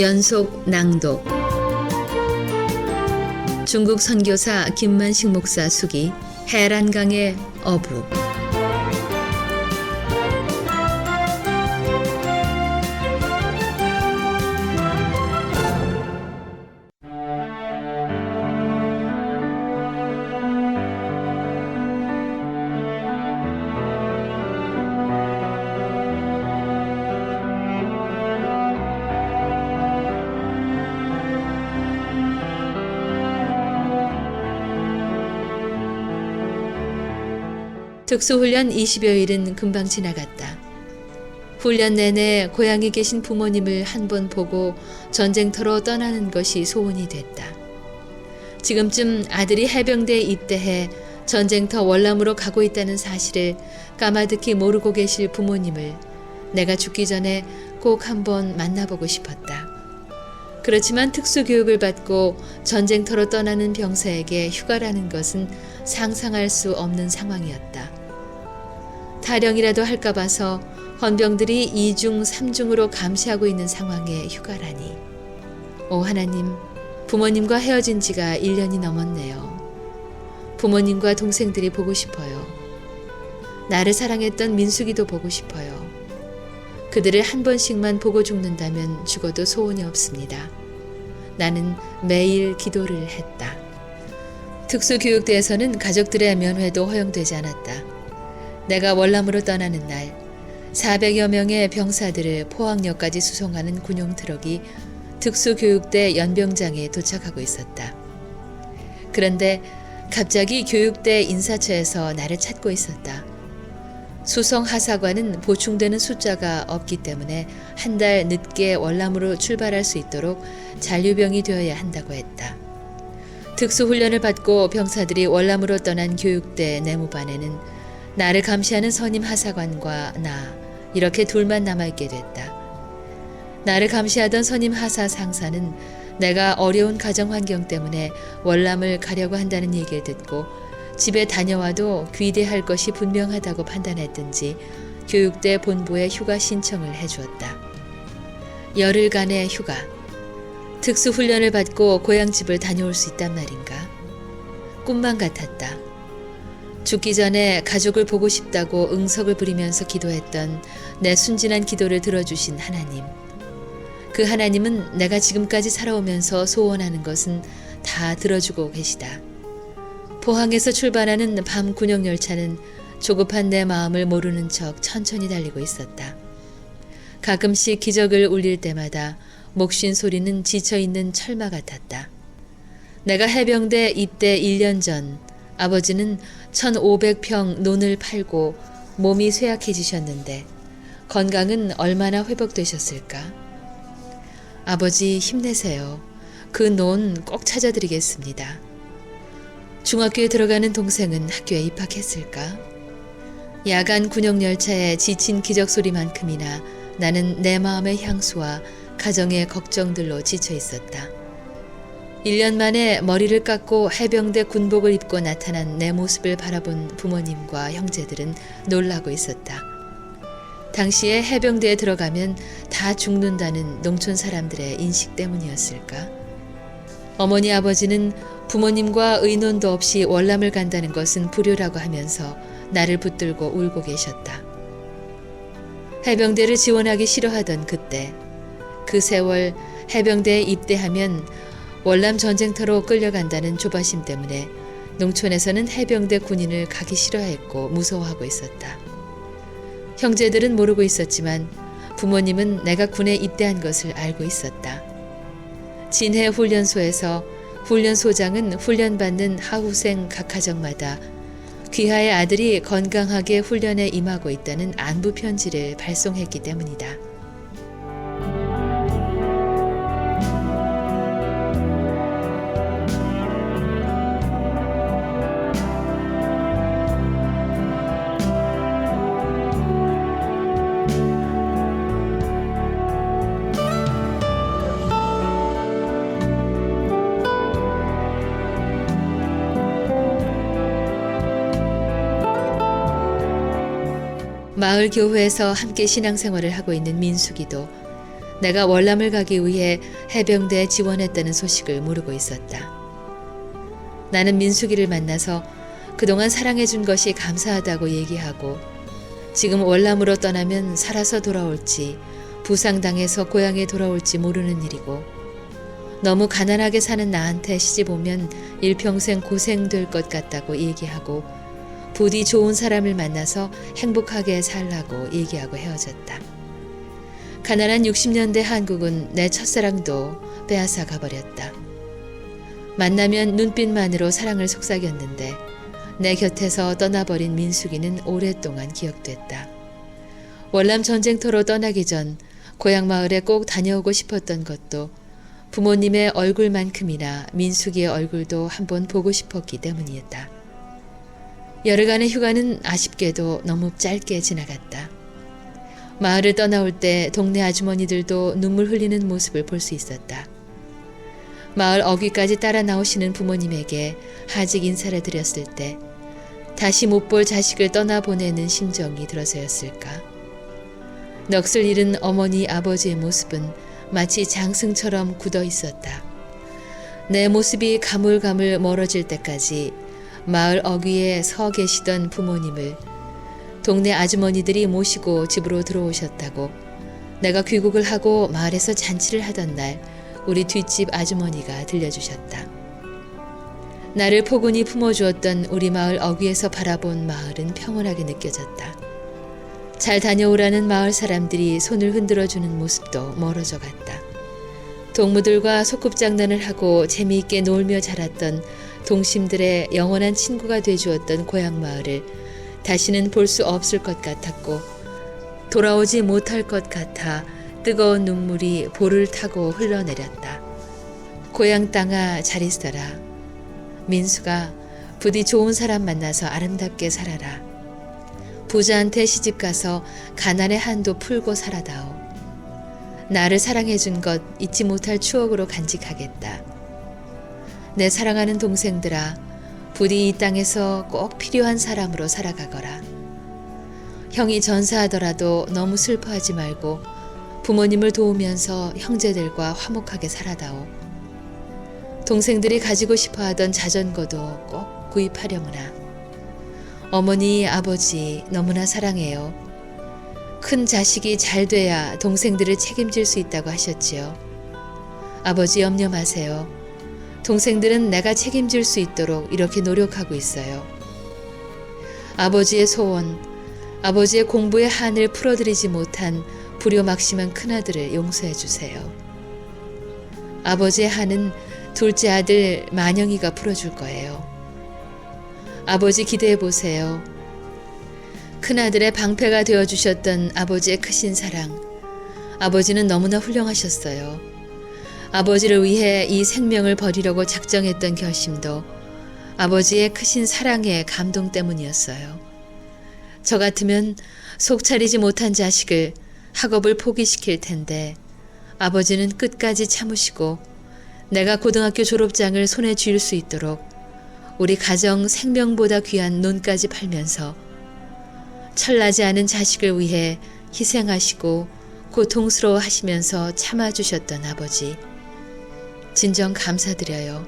연속 낭독. 중국 선교사 김만식 목사 수기 해란강의 어부. 특수훈련 20여일은 금방 지나갔다. 훈련 내내 고향에 계신 부모님을 한 번 보고 전쟁터로 떠나는 것이 소원이 됐다. 지금쯤 아들이 해병대에 입대해 전쟁터 월남으로 가고 있다는 사실을 까마득히 모르고 계실 부모님을 내가 죽기 전에 꼭 한번 만나보고 싶었다. 그렇지만 특수교육을 받고 전쟁터로 떠나는 병사에게 휴가라는 것은 상상할 수 없는 상황이었다. 타령이라도 할까 봐서 헌병들이 2중, 3중으로 감시하고 있는 상황에 휴가라니. 오 하나님, 부모님과 헤어진 지가 1년이 넘었네요. 부모님과 동생들이 보고 싶어요. 나를 사랑했던 민숙이도 보고 싶어요. 그들을 한 번씩만 보고 죽는다면 죽어도 소원이 없습니다. 나는 매일 기도를 했다. 특수교육대에서는 가족들의 면회도 허용되지 않았다. 내가 월남으로 떠나는 날 400여 명의 병사들을 포항역까지 수송하는 군용 트럭이 특수교육대 연병장에 도착하고 있었다. 그런데 갑자기 교육대 인사처에서 나를 찾고 있었다. 수송 하사관은 보충되는 숫자가 없기 때문에 한 달 늦게 월남으로 출발할 수 있도록 잔류병이 되어야 한다고 했다. 특수훈련을 받고 병사들이 월남으로 떠난 교육대 내무반에는 나를 감시하는 선임 하사관과 나 이렇게 둘만 남아있게 됐다. 나를 감시하던 선임 하사 상사는 내가 어려운 가정 환경 때문에 월남을 가려고 한다는 얘기를 듣고 집에 다녀와도 귀대할 것이 분명하다고 판단했든지 교육대 본부에 휴가 신청을 해주었다. 열흘간의 휴가. 특수훈련을 받고 고향집을 다녀올 수 있단 말인가? 꿈만 같았다. 죽기 전에 가족을 보고 싶다고 응석을 부리면서 기도했던 내 순진한 기도를 들어주신 하나님. 그 하나님은 내가 지금까지 살아오면서 소원하는 것은 다 들어주고 계시다. 포항에서 출발하는 밤 군용열차는 조급한 내 마음을 모르는 척 천천히 달리고 있었다. 가끔씩 기적을 울릴 때마다 목쉰 소리는 지쳐있는 철마 같았다. 내가 해병대 입대 1년 전 아버지는 1,500평 논을 팔고 몸이 쇠약해지셨는데 건강은 얼마나 회복되셨을까? 아버지 힘내세요. 그 논 꼭 찾아드리겠습니다. 중학교에 들어가는 동생은 학교에 입학했을까? 야간 군용열차에 지친 기적소리만큼이나 나는 내 마음의 향수와 가정의 걱정들로 지쳐 있었다. 1년 만에 머리를 깎고 해병대 군복을 입고 나타난 내 모습을 바라본 부모님과 형제들은 놀라고 있었다. 당시에 해병대에 들어가면 다 죽는다는 농촌 사람들의 인식 때문이었을까? 어머니 아버지는 부모님과 의논도 없이 월남을 간다는 것은 불효라고 하면서 나를 붙들고 울고 계셨다. 해병대를 지원하기 싫어하던 그때, 그 세월 해병대에 입대하면 월남 전쟁터로 끌려간다는 조바심 때문에 농촌에서는 해병대 군인을 가기 싫어했고 무서워하고 있었다. 형제들은 모르고 있었지만 부모님은 내가 군에 입대한 것을 알고 있었다. 진해 훈련소에서 훈련소장은 훈련받는 하후생 각 가정마다 귀하의 아들이 건강하게 훈련에 임하고 있다는 안부 편지를 발송했기 때문이다. 마을 교회에서 함께 신앙생활을 하고 있는 민숙이도 내가 월남을 가기 위해 해병대에 지원했다는 소식을 모르고 있었다. 나는 민숙이를 만나서 그동안 사랑해준 것이 감사하다고 얘기하고 지금 월남으로 떠나면 살아서 돌아올지 부상당해서 고향에 돌아올지 모르는 일이고 너무 가난하게 사는 나한테 시집 오면 일평생 고생될 것 같다고 얘기하고 부디 좋은 사람을 만나서 행복하게 살라고 얘기하고 헤어졌다. 가난한 60년대 한국은 내 첫사랑도 빼앗아 가버렸다. 만나면 눈빛만으로 사랑을 속삭였는데 내 곁에서 떠나버린 민숙이는 오랫동안 기억됐다. 월남 전쟁터로 떠나기 전 고향 마을에 꼭 다녀오고 싶었던 것도 부모님의 얼굴만큼이나 민숙이의 얼굴도 한번 보고 싶었기 때문이었다. 열흘간의 휴가는 아쉽게도 너무 짧게 지나갔다. 마을을 떠나올 때 동네 아주머니들도 눈물 흘리는 모습을 볼 수 있었다. 마을 어귀까지 따라 나오시는 부모님에게 하직 인사를 드렸을 때 다시 못 볼 자식을 떠나보내는 심정이 들어서였을까. 넋을 잃은 어머니 아버지의 모습은 마치 장승처럼 굳어 있었다. 내 모습이 가물가물 멀어질 때까지 마을 어귀에 서 계시던 부모님을 동네 아주머니들이 모시고 집으로 들어오셨다고 내가 귀국을 하고 마을에서 잔치를 하던 날 우리 뒷집 아주머니가 들려주셨다. 나를 포근히 품어주었던 우리 마을 어귀에서 바라본 마을은 평온하게 느껴졌다. 잘 다녀오라는 마을 사람들이 손을 흔들어주는 모습도 멀어져 갔다. 동무들과 소꿉장난을 하고 재미있게 놀며 자랐던 동심들의 영원한 친구가 돼주었던 고향 마을을 다시는 볼 수 없을 것 같았고 돌아오지 못할 것 같아 뜨거운 눈물이 볼을 타고 흘러내렸다. 고향 땅아 잘 있어라. 민수가 부디 좋은 사람 만나서 아름답게 살아라. 부자한테 시집가서 가난의 한도 풀고 살아다오. 나를 사랑해준 것 잊지 못할 추억으로 간직하겠다. 내 사랑하는 동생들아, 부디 이 땅에서 꼭 필요한 사람으로 살아가거라. 형이 전사하더라도 너무 슬퍼하지 말고 부모님을 도우면서 형제들과 화목하게 살아다오. 동생들이 가지고 싶어하던 자전거도 꼭 구입하려무나. 어머니, 아버지 너무나 사랑해요. 큰 자식이 잘 돼야 동생들을 책임질 수 있다고 하셨지요. 아버지 염려 마세요. 동생들은 내가 책임질 수 있도록 이렇게 노력하고 있어요. 아버지의 소원, 아버지의 공부의 한을 풀어드리지 못한 불효막심한 큰아들을 용서해 주세요. 아버지의 한은 둘째 아들 만영이가 풀어줄 거예요. 아버지 기대해 보세요. 큰아들의 방패가 되어주셨던 아버지의 크신 사랑. 아버지는 너무나 훌륭하셨어요. 아버지를 위해 이 생명을 버리려고 작정했던 결심도 아버지의 크신 사랑의 감동 때문이었어요. 저 같으면 속 차리지 못한 자식을 학업을 포기시킬 텐데 아버지는 끝까지 참으시고 내가 고등학교 졸업장을 손에 쥘 수 있도록 우리 가정 생명보다 귀한 논까지 팔면서 철나지 않은 자식을 위해 희생하시고 고통스러워 하시면서 참아주셨던 아버지. 진정 감사드려요.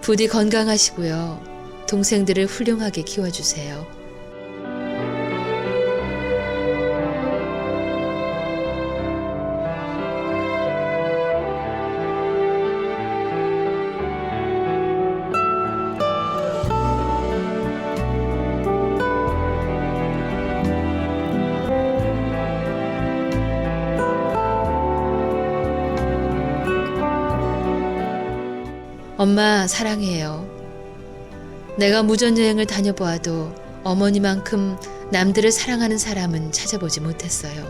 부디 건강하시고요. 동생들을 훌륭하게 키워주세요. 엄마 사랑해요. 내가 무전여행을 다녀보아도 어머니만큼 남들을 사랑하는 사람은 찾아보지 못했어요.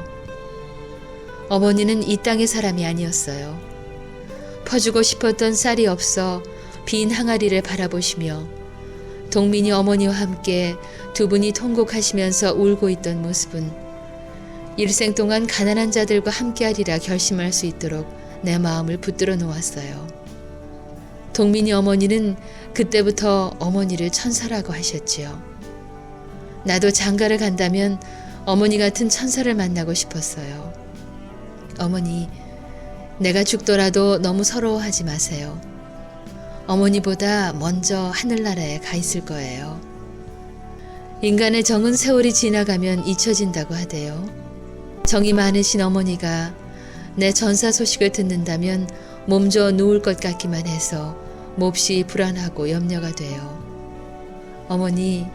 어머니는 이 땅의 사람이 아니었어요. 퍼주고 싶었던 쌀이 없어 빈 항아리를 바라보시며 동민이 어머니와 함께 두 분이 통곡하시면서 울고 있던 모습은 일생 동안 가난한 자들과 함께하리라 결심할 수 있도록 내 마음을 붙들어 놓았어요. 동민이 어머니는 그때부터 어머니를 천사라고 하셨지요. 나도 장가를 간다면 어머니 같은 천사를 만나고 싶었어요. 어머니, 내가 죽더라도 너무 서러워하지 마세요. 어머니보다 먼저 하늘나라에 가 있을 거예요. 인간의 정은 세월이 지나가면 잊혀진다고 하대요. 정이 많으신 어머니가 내 전사 소식을 듣는다면 몸져 누울 것 같기만 해서 몹시 불안하고 염려가 돼요. 어머니,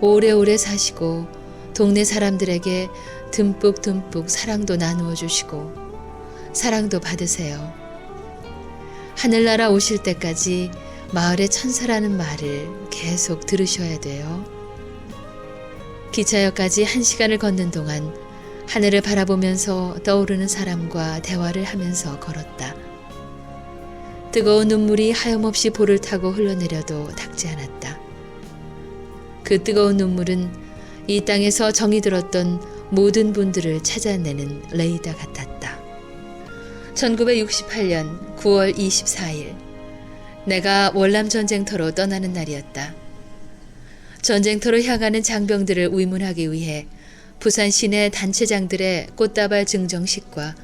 오래오래 사시고 동네 사람들에게 듬뿍듬뿍 사랑도 나누어 주시고 사랑도 받으세요. 하늘나라 오실 때까지 마을의 천사라는 말을 계속 들으셔야 돼요. 기차역까지 1시간을 걷는 동안 하늘을 바라보면서 떠오르는 사람과 대화를 하면서 걸었다. 뜨거운 눈물이 하염없이 볼을 타고 흘러내려도 닦지 않았다. 그 뜨거운 눈물은 이 땅에서 정이 들었던 모든 분들을 찾아내는 레이더 같았다. 1968년 9월 24일, 내가 월남 전쟁터로 떠나는 날이었다. 전쟁터로 향하는 장병들을 위문하기 위해 부산 시내 단체장들의 꽃다발 증정식과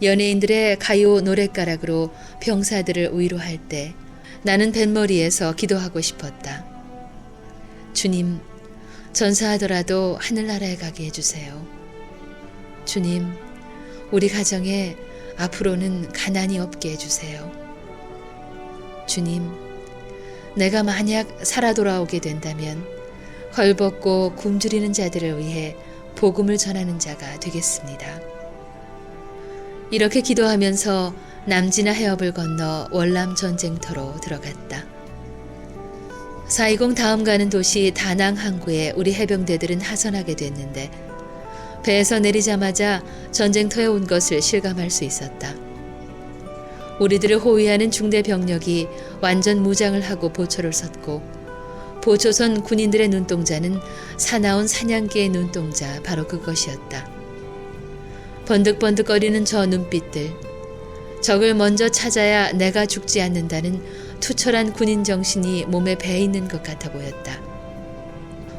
연예인들의 가요 노랫가락으로 병사들을 위로할 때 나는 뱃머리에서 기도하고 싶었다. 주님, 전사하더라도 하늘나라에 가게 해주세요. 주님, 우리 가정에 앞으로는 가난이 없게 해주세요. 주님, 내가 만약 살아 돌아오게 된다면 헐벗고 굶주리는 자들을 위해 복음을 전하는 자가 되겠습니다. 이렇게 기도하면서 남지나 해협을 건너 월남 전쟁터로 들어갔다. 4.20 다음 가는 도시 다낭 항구에 우리 해병대들은 하선하게 됐는데 배에서 내리자마자 전쟁터에 온 것을 실감할 수 있었다. 우리들을 호위하는 중대 병력이 완전 무장을 하고 보초를 섰고 보초선 군인들의 눈동자는 사나운 사냥개의 눈동자 바로 그것이었다. 번득번득거리는 저 눈빛들, 적을 먼저 찾아야 내가 죽지 않는다는 투철한 군인 정신이 몸에 배어 있는 것 같아 보였다.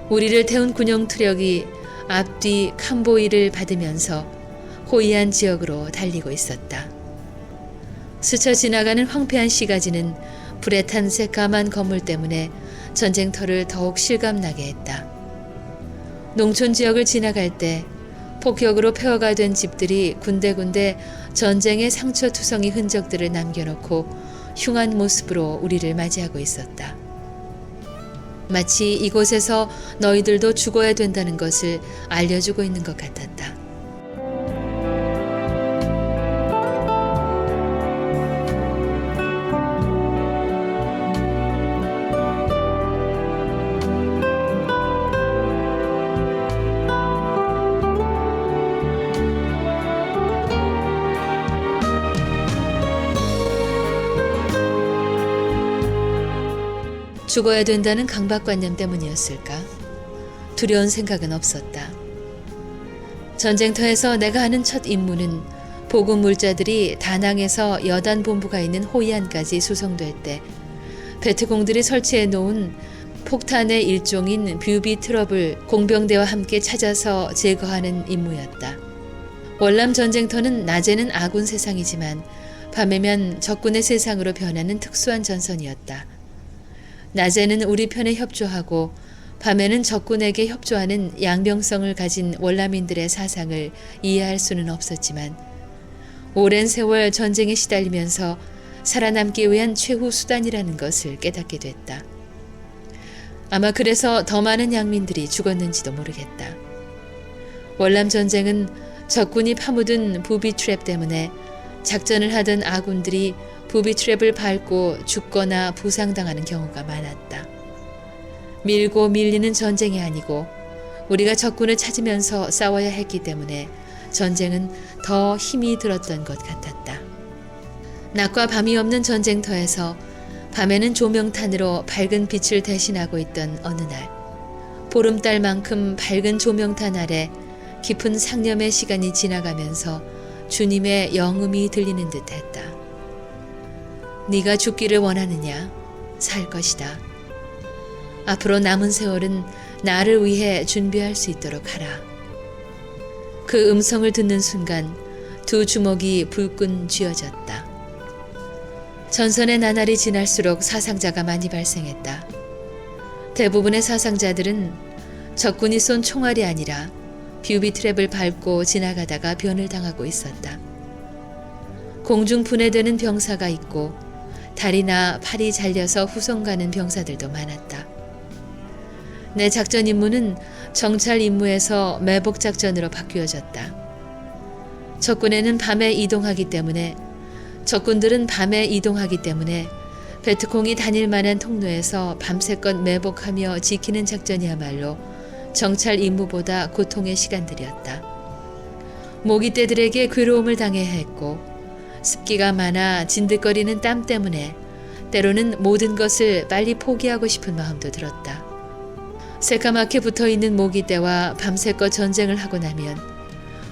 우리를 태운 군용 트럭이 앞뒤 캄보이를 받으면서 호이안 지역으로 달리고 있었다. 스쳐 지나가는 황폐한 시가지는 불에 탄 새까만 건물 때문에 전쟁터를 더욱 실감나게 했다. 농촌 지역을 지나갈 때 폭격으로 폐허가 된 집들이 군데군데 전쟁의 상처투성이 흔적들을 남겨놓고 흉한 모습으로 우리를 맞이하고 있었다. 마치 이곳에서 너희들도 죽어야 된다는 것을 알려주고 있는 것 같았다. 죽어야 된다는 강박관념 때문이었을까? 두려운 생각은 없었다. 전쟁터에서 내가 하는 첫 임무는 보급 물자들이 다낭에서 여단 본부가 있는 호이안까지 수송될 때 베트공들이 설치해 놓은 폭탄의 일종인 뷰비 트러블 공병대와 함께 찾아서 제거하는 임무였다. 월남 전쟁터는 낮에는 아군 세상이지만 밤에면 적군의 세상으로 변하는 특수한 전선이었다. 낮에는 우리 편에 협조하고 밤에는 적군에게 협조하는 양병성을 가진 월남인들의 사상을 이해할 수는 없었지만 오랜 세월 전쟁에 시달리면서 살아남기 위한 최후 수단이라는 것을 깨닫게 됐다. 아마 그래서 더 많은 양민들이 죽었는지도 모르겠다. 월남 전쟁은 적군이 파묻은 부비 트랩 때문에 작전을 하던 아군들이 부비 트랩을 밟고 죽거나 부상당하는 경우가 많았다. 밀고 밀리는 전쟁이 아니고 우리가 적군을 찾으면서 싸워야 했기 때문에 전쟁은 더 힘이 들었던 것 같았다. 낮과 밤이 없는 전쟁터에서 밤에는 조명탄으로 밝은 빛을 대신하고 있던 어느 날, 보름달만큼 밝은 조명탄 아래 깊은 상념의 시간이 지나가면서 주님의 영음이 들리는 듯했다. 네가 죽기를 원하느냐? 살 것이다. 앞으로 남은 세월은 나를 위해 준비할 수 있도록 하라. 그 음성을 듣는 순간 두 주먹이 불끈 쥐어졌다. 전선의 나날이 지날수록 사상자가 많이 발생했다. 대부분의 사상자들은 적군이 쏜 총알이 아니라 뷰비 트랩을 밟고 지나가다가 변을 당하고 있었다. 공중 분해되는 병사가 있고 다리나 팔이 잘려서 후송 가는 병사들도 많았다. 내 작전 임무는 정찰 임무에서 매복 작전으로 바뀌어졌다. 적군들은 밤에 이동하기 때문에 베트콩이 다닐 만한 통로에서 밤새껏 매복하며 지키는 작전이야말로 정찰 임무보다 고통의 시간들이었다. 모기떼들에게 괴로움을 당해야 했고 습기가 많아 진득거리는 땀 때문에 때로는 모든 것을 빨리 포기하고 싶은 마음도 들었다. 새까맣게 붙어있는 모기떼와 밤새껏 전쟁을 하고 나면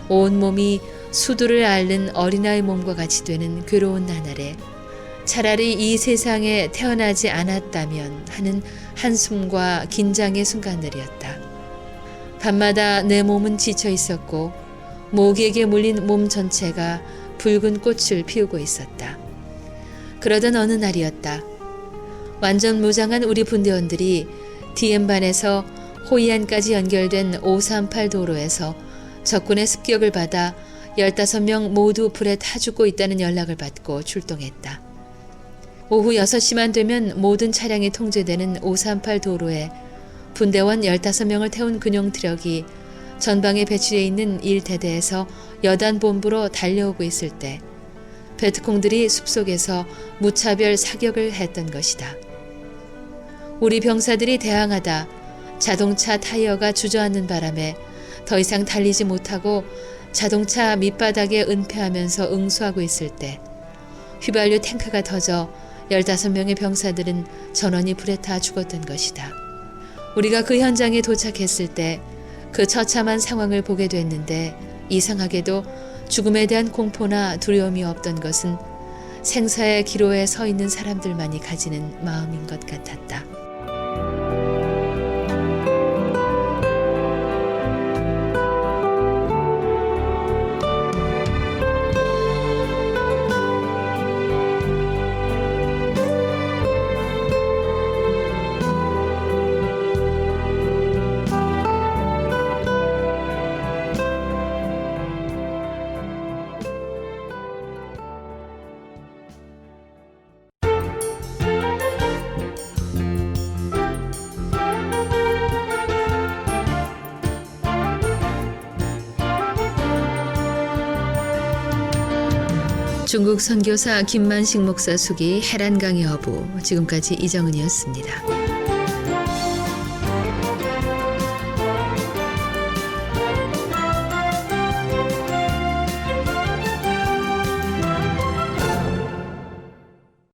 온몸이 수두를 앓는 어린아이 몸과 같이 되는 괴로운 나날에 차라리 이 세상에 태어나지 않았다면 하는 한숨과 긴장의 순간들이었다. 밤마다 내 몸은 지쳐 있었고 모기에게 물린 몸 전체가 붉은 꽃을 피우고 있었다. 그러던 어느 날이었다. 완전 무장한 우리 분대원들이 DM반에서 호이안까지 연결된 538 도로에서 적군의 습격을 받아 15명 모두 불에 타 죽고 있다는 연락을 받고 출동했다. 오후 6시만 되면 모든 차량이 통제되는 538 도로에 분대원 15명을 태운 군용 트럭이 전방에 배치되어 있는 1대대에서 여단 본부로 달려오고 있을 때 베트콩들이 숲속에서 무차별 사격을 했던 것이다. 우리 병사들이 대항하다 자동차 타이어가 주저앉는 바람에 더 이상 달리지 못하고 자동차 밑바닥에 은폐하면서 응수하고 있을 때 휘발유 탱크가 터져 15명의 병사들은 전원이 불에 타 죽었던 것이다. 우리가 그 현장에 도착했을 때 그 처참한 상황을 보게 됐는데 이상하게도 죽음에 대한 공포나 두려움이 없던 것은 생사의 기로에 서 있는 사람들만이 가지는 마음인 것 같았다. 중국 선교사 김만식 목사 수기 해란강의 어부, 지금까지 이정은이었습니다.